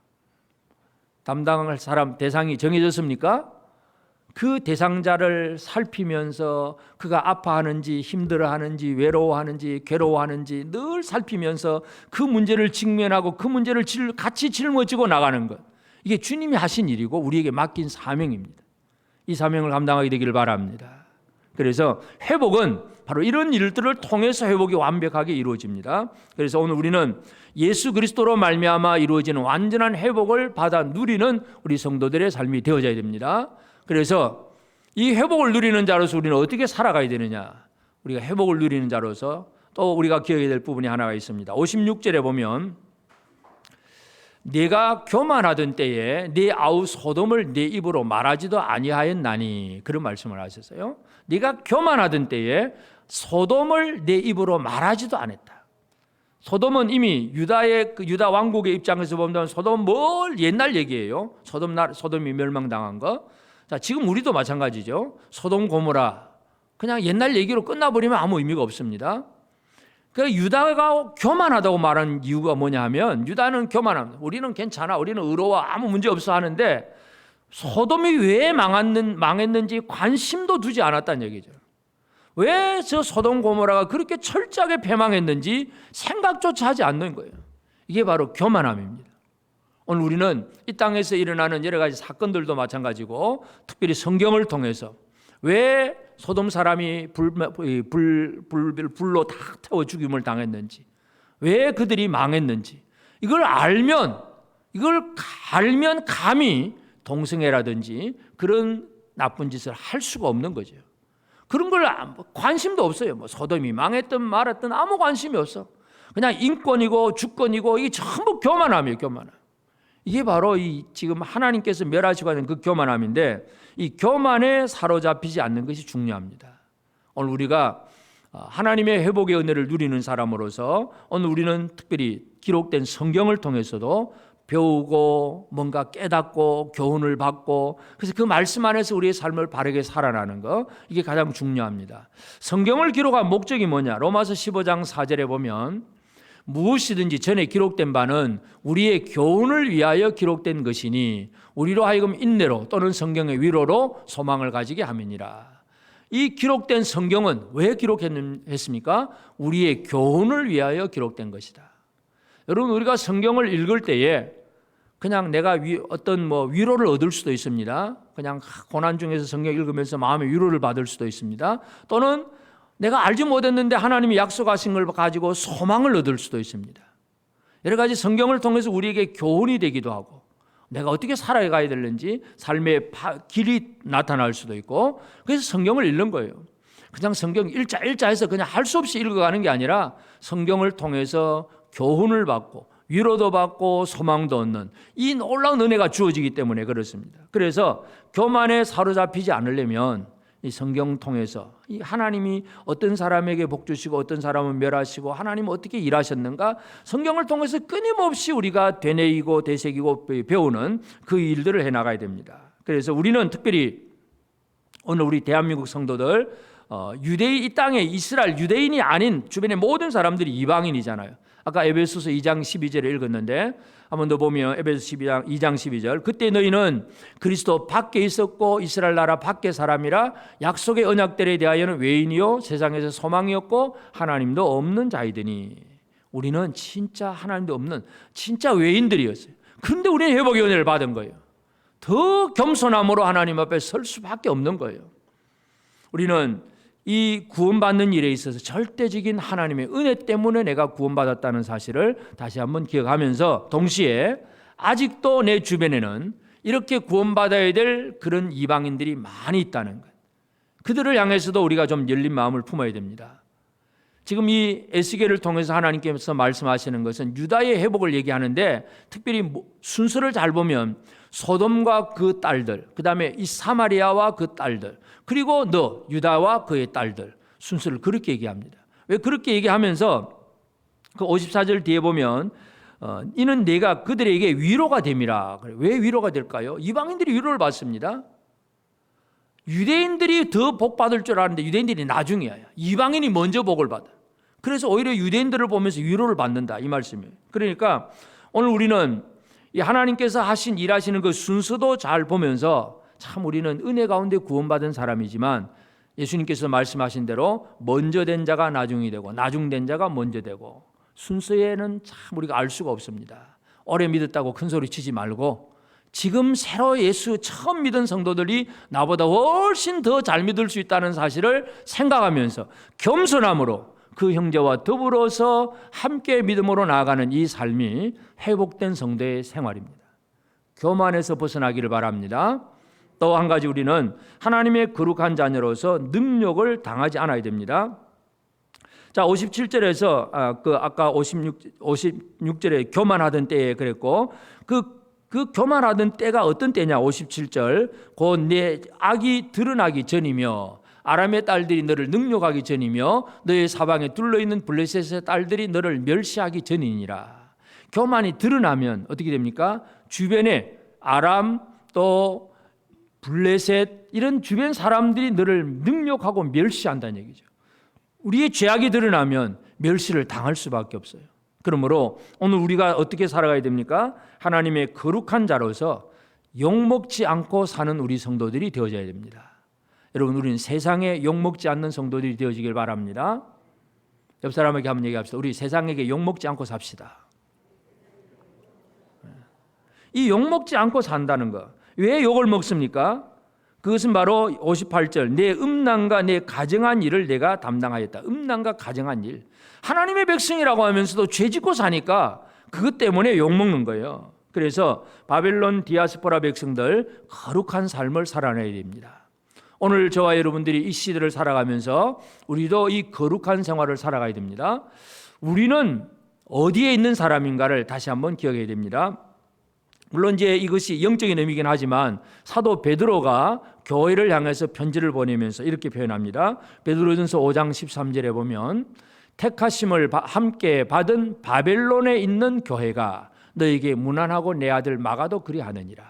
담당할 사람 대상이 정해졌습니까? 그 대상자를 살피면서 그가 아파하는지 힘들어하는지 외로워하는지 괴로워하는지 늘 살피면서 그 문제를 직면하고 그 문제를 같이 짊어지고 나가는 것. 이게 주님이 하신 일이고 우리에게 맡긴 사명입니다. 이 사명을 감당하게 되기를 바랍니다. 그래서 회복은 바로 이런 일들을 통해서 회복이 완벽하게 이루어집니다. 그래서 오늘 우리는 예수 그리스도로 말미암아 이루어지는 완전한 회복을 받아 누리는 우리 성도들의 삶이 되어져야 됩니다. 그래서 이 회복을 누리는 자로서 우리는 어떻게 살아가야 되느냐? 우리가 회복을 누리는 자로서 또 우리가 기억해야 될 부분이 하나가 있습니다. 56절에 보면 네가 교만하던 때에 네 아우 소돔을 네 입으로 말하지도 아니하였나니, 그런 말씀을 하셨어요. 네가 교만하던 때에 소돔을 네 입으로 말하지도 않았다. 소돔은 이미 유다 왕국의 입장에서 보면 소돔은 뭘 옛날 얘기예요. 소돔이 멸망당한 거. 자, 지금 우리도 마찬가지죠. 소돔 고모라 그냥 옛날 얘기로 끝나버리면 아무 의미가 없습니다. 그 유다가 교만하다고 말한 이유가 뭐냐 하면, 유다는 교만합니다. 우리는 괜찮아, 우리는 의로워, 아무 문제 없어 하는데 소돔이 왜 망했는지 관심도 두지 않았다는 얘기죠. 왜 저 소돔 고모라가 그렇게 철저하게 패망했는지 생각조차 하지 않는 거예요. 이게 바로 교만함입니다. 오늘 우리는 이 땅에서 일어나는 여러 가지 사건들도 마찬가지고, 특별히 성경을 통해서 왜 소돔 사람이 불로 다 태워 죽임을 당했는지, 왜 그들이 망했는지, 이걸 알면 감히 동성애라든지 그런 나쁜 짓을 할 수가 없는 거죠. 그런 걸 관심도 없어요. 뭐 소돔이 망했든 말았든 아무 관심이 없어. 그냥 인권이고 주권이고, 이게 전부 교만함이에요. 교만함. 이게 바로 이 지금 하나님께서 멸하시고 하는 그 교만함인데, 이 교만에 사로잡히지 않는 것이 중요합니다. 오늘 우리가 하나님의 회복의 은혜를 누리는 사람으로서 오늘 우리는 특별히 기록된 성경을 통해서도 배우고 뭔가 깨닫고 교훈을 받고, 그래서 그 말씀 안에서 우리의 삶을 바르게 살아나는 거, 이게 가장 중요합니다. 성경을 기록한 목적이 뭐냐? 로마서 15장 4절에 보면 무엇이든지 전에 기록된 바는 우리의 교훈을 위하여 기록된 것이니 우리로 하여금 인내로 또는 성경의 위로로 소망을 가지게 함이니라. 이 기록된 성경은 왜 기록했습니까? 우리의 교훈을 위하여 기록된 것이다. 여러분, 우리가 성경을 읽을 때에 그냥 내가 어떤 위로를 얻을 수도 있습니다. 그냥 고난 중에서 성경 읽으면서 마음의 위로를 받을 수도 있습니다. 또는 내가 알지 못했는데 하나님이 약속하신 걸 가지고 소망을 얻을 수도 있습니다. 여러 가지 성경을 통해서 우리에게 교훈이 되기도 하고, 내가 어떻게 살아가야 되는지 삶의 길이 나타날 수도 있고, 그래서 성경을 읽는 거예요. 그냥 성경 일자해서 그냥 할 수 없이 읽어가는 게 아니라 성경을 통해서 교훈을 받고 위로도 받고 소망도 얻는 이 놀라운 은혜가 주어지기 때문에 그렇습니다. 그래서 교만에 사로잡히지 않으려면 이 성경 통해서 이 하나님이 어떤 사람에게 복 주시고 어떤 사람은 멸하시고 하나님은 어떻게 일하셨는가, 성경을 통해서 끊임없이 우리가 되뇌이고 되새기고 배우는 그 일들을 해나가야 됩니다. 그래서 우리는 특별히 오늘 우리 대한민국 성도들, 이 땅에 이스라엘 유대인이 아닌 주변의 모든 사람들이 이방인이잖아요. 아까 에베소서 2장 12절을 읽었는데 한번 더 보면 에베소서 2장 12절, 그때 너희는 그리스도 밖에 있었고 이스라엘 나라 밖의 사람이라 약속의 언약들에 대하여는 외인이요 세상에서 소망이었고 하나님도 없는 자이더니. 우리는 진짜 하나님도 없는 진짜 외인들이었어요. 그런데 우리는 회복의 은혜를 받은 거예요. 더 겸손함으로 하나님 앞에 설 수밖에 없는 거예요. 우리는 이 구원받는 일에 있어서 절대적인 하나님의 은혜 때문에 내가 구원받았다는 사실을 다시 한번 기억하면서, 동시에 아직도 내 주변에는 이렇게 구원받아야 될 그런 이방인들이 많이 있다는 것, 그들을 향해서도 우리가 좀 열린 마음을 품어야 됩니다. 지금 이 에스겔을 통해서 하나님께서 말씀하시는 것은 유다의 회복을 얘기하는데, 특별히 순서를 잘 보면 소돔과 그 딸들, 그 다음에 이 사마리아와 그 딸들, 그리고 너 유다와 그의 딸들, 순서를 그렇게 얘기합니다. 왜 그렇게 얘기하면서 그 54절 뒤에 보면 이는 내가 그들에게 위로가 됨이라. 왜 위로가 될까요? 이방인들이 위로를 받습니다. 유대인들이 더 복 받을 줄 아는데 유대인들이 나중이야. 이방인이 먼저 복을 받아. 그래서 오히려 유대인들을 보면서 위로를 받는다, 이 말씀이에요. 그러니까 오늘 우리는 이 하나님께서 하신 일하시는 그 순서도 잘 보면서, 참 우리는 은혜 가운데 구원받은 사람이지만 예수님께서 말씀하신 대로 먼저 된 자가 나중이 되고 나중된 자가 먼저 되고, 순서에는 참 우리가 알 수가 없습니다. 오래 믿었다고 큰 소리 치지 말고, 지금 새로 예수 처음 믿은 성도들이 나보다 훨씬 더 잘 믿을 수 있다는 사실을 생각하면서 겸손함으로 그 형제와 더불어서 함께 믿음으로 나아가는 이 삶이 회복된 성도의 생활입니다. 교만에서 벗어나기를 바랍니다. 또 한 가지, 우리는 하나님의 거룩한 자녀로서 능력을 당하지 않아야 됩니다. 자, 57절에서 아까 56절에 교만하던 때에 그랬고 그 교만하던 때가 어떤 때냐? 57절. 곧 내 악이 드러나기 전이며 아람의 딸들이 너를 능욕하기 전이며 너의 사방에 둘러있는 블레셋의 딸들이 너를 멸시하기 전이니라. 교만이 드러나면 어떻게 됩니까? 주변에 아람 또 블레셋 이런 주변 사람들이 너를 능욕하고 멸시한다는 얘기죠. 우리의 죄악이 드러나면 멸시를 당할 수밖에 없어요. 그러므로 오늘 우리가 어떻게 살아가야 됩니까? 하나님의 거룩한 자로서 욕먹지 않고 사는 우리 성도들이 되어져야 됩니다. 여러분, 우리는 세상에 욕먹지 않는 성도들이 되어지길 바랍니다. 옆 사람에게 한번 얘기합시다. 우리 세상에게 욕먹지 않고 삽시다. 이 욕먹지 않고 산다는 거, 왜 욕을 먹습니까? 그것은 바로 58절, 내 음란과 내 가정한 일을 내가 담당하였다. 음란과 가정한 일. 하나님의 백성이라고 하면서도 죄짓고 사니까 그것 때문에 욕먹는 거예요. 그래서 바벨론 디아스포라 백성들 거룩한 삶을 살아내야 됩니다. 오늘 저와 여러분들이 이 시대를 살아가면서 우리도 이 거룩한 생활을 살아가야 됩니다. 우리는 어디에 있는 사람인가를 다시 한번 기억해야 됩니다. 물론 이제 이것이 영적인 의미긴 하지만 사도 베드로가 교회를 향해서 편지를 보내면서 이렇게 표현합니다. 베드로전서 5장 13절에 보면 택하심을 함께 받은 바벨론에 있는 교회가 너에게 무난하고 내 아들 마가도 그리하느니라.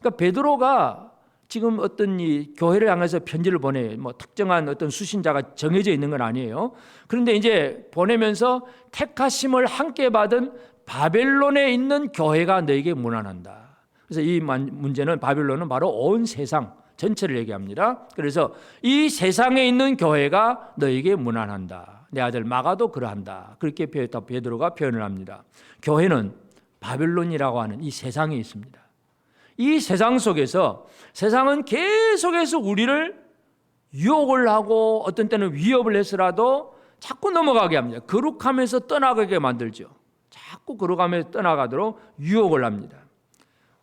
그러니까 베드로가 지금 어떤 이 교회를 향해서 편지를 보내, 특정한 어떤 수신자가 정해져 있는 건 아니에요. 그런데 이제 보내면서 택하심을 함께 받은 바벨론에 있는 교회가 너에게 무난한다. 그래서 이 문제는 바벨론은 바로 온 세상 전체를 얘기합니다. 그래서 이 세상에 있는 교회가 너에게 무난한다. 내 아들 마가도 그러한다. 그렇게 베드로가 표현을 합니다. 교회는 바벨론이라고 하는 이 세상에 있습니다. 이 세상 속에서 세상은 계속해서 우리를 유혹을 하고 어떤 때는 위협을 해서라도 자꾸 넘어가게 합니다. 거룩하면서 떠나가게 만들죠. 자꾸 거룩하면서 떠나가도록 유혹을 합니다.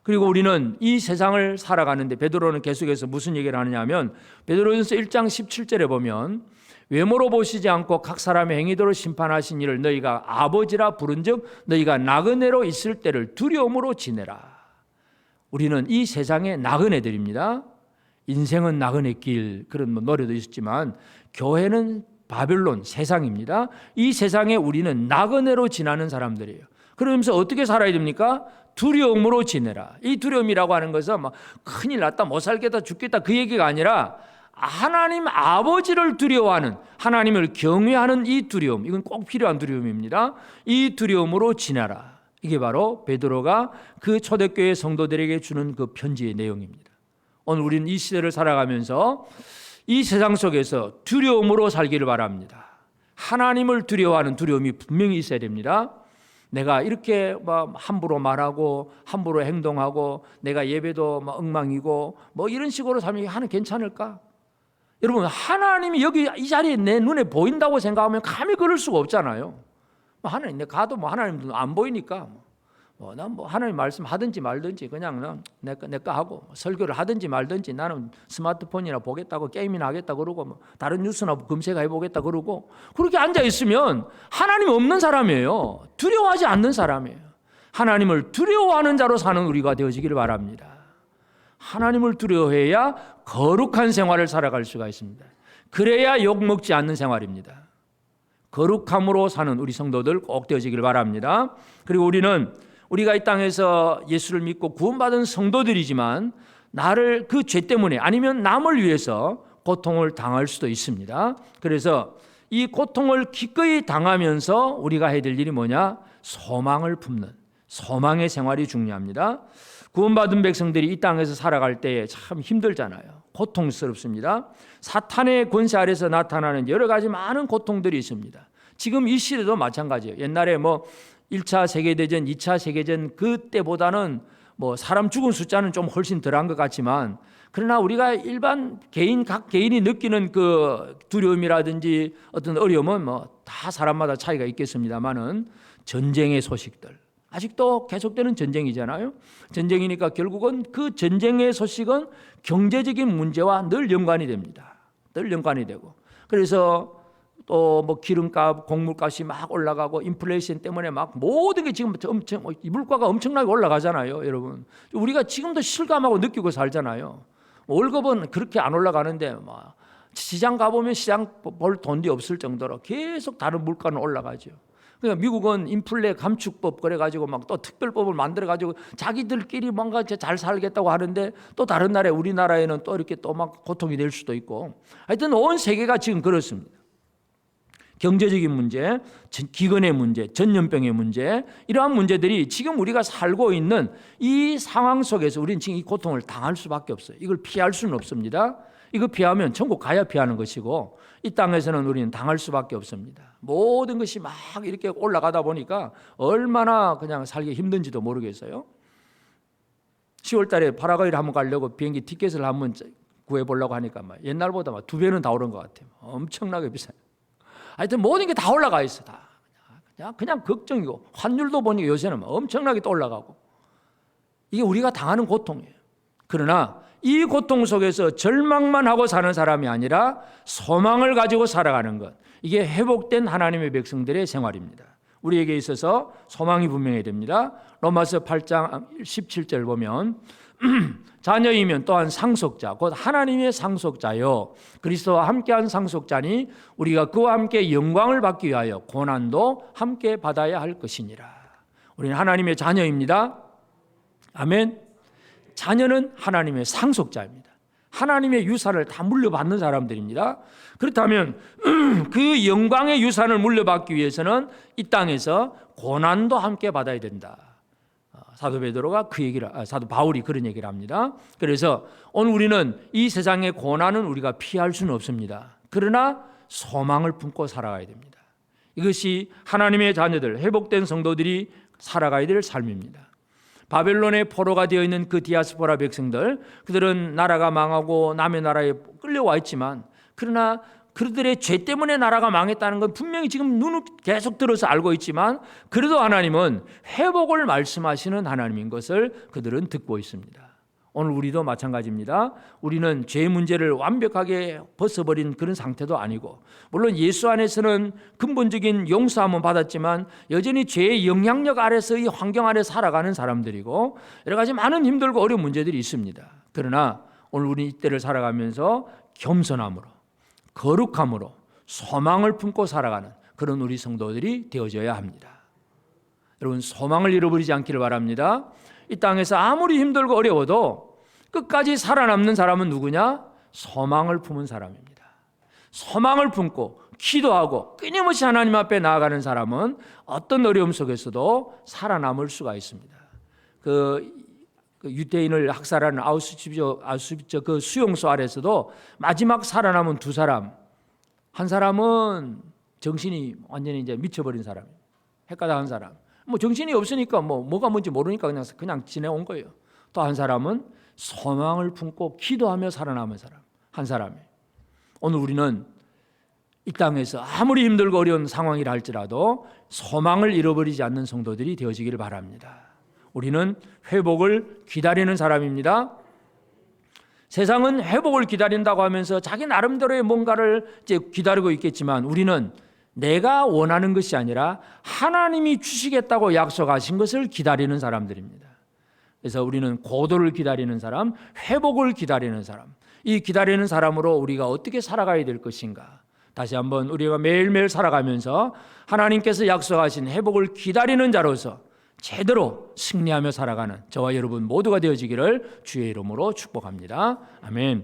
그리고 우리는 이 세상을 살아가는데 베드로는 계속해서 무슨 얘기를 하느냐 하면 베드로전서 1장 17절에 보면 외모로 보시지 않고 각 사람의 행위대로 심판하신 이를 너희가 아버지라 부른즉 너희가 나그네로 있을 때를 두려움으로 지내라. 우리는 이 세상의 나그네들입니다. 인생은 나그네 길, 그런 노래도 있었지만 교회는 바벨론 세상입니다. 이 세상에 우리는 나그네로 지나는 사람들이에요. 그러면서 어떻게 살아야 됩니까? 두려움으로 지내라. 이 두려움이라고 하는 것은 큰일 났다, 못 살겠다, 죽겠다 그 얘기가 아니라 하나님 아버지를 두려워하는, 하나님을 경외하는 이 두려움, 이건 꼭 필요한 두려움입니다. 이 두려움으로 지내라. 이게 바로 베드로가 그 초대교회 성도들에게 주는 그 편지의 내용입니다. 오늘 우리는 이 시대를 살아가면서 이 세상 속에서 두려움으로 살기를 바랍니다. 하나님을 두려워하는 두려움이 분명히 있어야 됩니다. 내가 이렇게 함부로 말하고 함부로 행동하고 내가 예배도 엉망이고 이런 식으로 살면 하나님 괜찮을까? 여러분, 하나님이 여기 이 자리에 내 눈에 보인다고 생각하면 감히 그럴 수가 없잖아요. 하나님, 내가 가도 하나님도 안 보이니까 난 하나님 말씀 하든지 말든지 그냥 내거 하고 설교를 하든지 말든지 나는 스마트폰이나 보겠다고 게임이나 하겠다 그러고 다른 뉴스나 검색해 보겠다 그러고 그렇게 앉아 있으면 하나님 없는 사람이에요. 두려워하지 않는 사람이에요. 하나님을 두려워하는 자로 사는 우리가 되어지기를 바랍니다. 하나님을 두려워해야 거룩한 생활을 살아갈 수가 있습니다. 그래야 욕먹지 않는 생활입니다. 거룩함으로 사는 우리 성도들 꼭 되어지기를 바랍니다. 그리고 우리가 이 땅에서 예수를 믿고 구원받은 성도들이지만 나를 그 죄 때문에 아니면 남을 위해서 고통을 당할 수도 있습니다. 그래서 이 고통을 기꺼이 당하면서 우리가 해야 될 일이 뭐냐? 소망을 품는, 소망의 생활이 중요합니다. 구원받은 백성들이 이 땅에서 살아갈 때에 참 힘들잖아요. 고통스럽습니다. 사탄의 권세 아래서 나타나는 여러 가지 많은 고통들이 있습니다. 지금 이 시대도 마찬가지예요. 옛날에 1차 세계대전, 2차 세계전 그때보다는 사람 죽은 숫자는 좀 훨씬 덜한 것 같지만 그러나 우리가 일반 각 개인이 느끼는 그 두려움이라든지 어떤 어려움은 다 사람마다 차이가 있겠습니다만은 전쟁의 소식들 아직도 계속되는 전쟁이잖아요. 전쟁이니까 결국은 그 전쟁의 소식은 경제적인 문제와 늘 연관이 됩니다. 늘 연관이 되고 그래서 또 뭐 기름값, 곡물값이 막 올라가고 인플레이션 때문에 막 모든 게 지금 엄청 물가가 엄청나게 올라가잖아요, 여러분. 우리가 지금도 실감하고 느끼고 살잖아요. 월급은 그렇게 안 올라가는데 막 시장 가보면 시장 볼 돈이 없을 정도로 계속 다른 물가는 올라가죠. 그러니까 미국은 인플레 감축법 그래가지고 막 또 특별법을 만들어가지고 자기들끼리 뭔가 잘 살겠다고 하는데 또 다른 나라에 우리나라에는 또 이렇게 또 막 고통이 될 수도 있고 하여튼 온 세계가 지금 그렇습니다. 경제적인 문제, 기근의 문제, 전염병의 문제 이러한 문제들이 지금 우리가 살고 있는 이 상황 속에서 우리는 지금 이 고통을 당할 수밖에 없어요. 이걸 피할 수는 없습니다. 이거 피하면 천국 가야 피하는 것이고 이 땅에서는 우리는 당할 수밖에 없습니다. 모든 것이 막 이렇게 올라가다 보니까 얼마나 그냥 살기 힘든지도 모르겠어요. 10월 달에 파라과이를 한번 가려고 비행기 티켓을 한번 구해보려고 하니까 막 옛날보다 막 2배는 다 오른 것 같아요. 엄청나게 비싸요. 하여튼 모든 게 다 올라가 있어. 다 그냥 걱정이고 환율도 보니까 요새는 엄청나게 또 올라가고 이게 우리가 당하는 고통이에요. 그러나 이 고통 속에서 절망만 하고 사는 사람이 아니라 소망을 가지고 살아가는 것, 이게 회복된 하나님의 백성들의 생활입니다. 우리에게 있어서 소망이 분명해야 됩니다. 로마서 8장 17절 보면 자녀이면 또한 상속자 곧 하나님의 상속자요 그리스도와 함께한 상속자니 우리가 그와 함께 영광을 받기 위하여 고난도 함께 받아야 할 것이니라. 우리는 하나님의 자녀입니다. 아멘. 자녀는 하나님의 상속자입니다. 하나님의 유산을 다 물려받는 사람들입니다. 그렇다면 그 영광의 유산을 물려받기 위해서는 이 땅에서 고난도 함께 받아야 된다. 사도 베드로가 사도 바울이 그런 얘기를 합니다. 그래서 오늘 우리는 이 세상의 고난은 우리가 피할 수는 없습니다. 그러나 소망을 품고 살아가야 됩니다. 이것이 하나님의 자녀들, 회복된 성도들이 살아가야 될 삶입니다. 바벨론의 포로가 되어 있는 그 디아스포라 백성들, 그들은 나라가 망하고 남의 나라에 끌려와 있지만 그러나 그들의 죄 때문에 나라가 망했다는 건 분명히 지금 눈을 계속 들어서 알고 있지만 그래도 하나님은 회복을 말씀하시는 하나님인 것을 그들은 듣고 있습니다. 오늘 우리도 마찬가지입니다. 우리는 죄 문제를 완벽하게 벗어버린 그런 상태도 아니고 물론 예수 안에서는 근본적인 용서함은 받았지만 여전히 죄의 영향력 아래서 이 환경 아래 살아가는 사람들이고 여러 가지 많은 힘들고 어려운 문제들이 있습니다. 그러나 오늘 우리 이때를 살아가면서 겸손함으로 거룩함으로 소망을 품고 살아가는 그런 우리 성도들이 되어져야 합니다. 여러분 소망을 잃어버리지 않기를 바랍니다. 이 땅에서 아무리 힘들고 어려워도 끝까지 살아남는 사람은 누구냐? 소망을 품은 사람입니다. 소망을 품고 기도하고 끊임없이 하나님 앞에 나아가는 사람은 어떤 어려움 속에서도 살아남을 수가 있습니다. 그 유대인을 학살하는 아우슈비츠 그 수용소 아래서도 마지막 살아남은 두 사람, 한 사람은 정신이 완전히 이제 미쳐버린 사람이에요. 핵가당한 사람. 뭐 정신이 없으니까 뭐가 뭔지 모르니까 그냥 지내온 거예요. 또 한 사람은 소망을 품고 기도하며 살아남은 사람, 한 사람이에요. 오늘 우리는 이 땅에서 아무리 힘들고 어려운 상황이라 할지라도 소망을 잃어버리지 않는 성도들이 되어지기를 바랍니다. 우리는 회복을 기다리는 사람입니다. 세상은 회복을 기다린다고 하면서 자기 나름대로의 뭔가를 이제 기다리고 있겠지만 우리는 내가 원하는 것이 아니라 하나님이 주시겠다고 약속하신 것을 기다리는 사람들입니다. 그래서 우리는 고도를 기다리는 사람, 회복을 기다리는 사람, 이 기다리는 사람으로 우리가 어떻게 살아가야 될 것인가. 다시 한번 우리가 매일매일 살아가면서 하나님께서 약속하신 회복을 기다리는 자로서 제대로 승리하며 살아가는 저와 여러분 모두가 되어지기를 주의 이름으로 축복합니다. 아멘.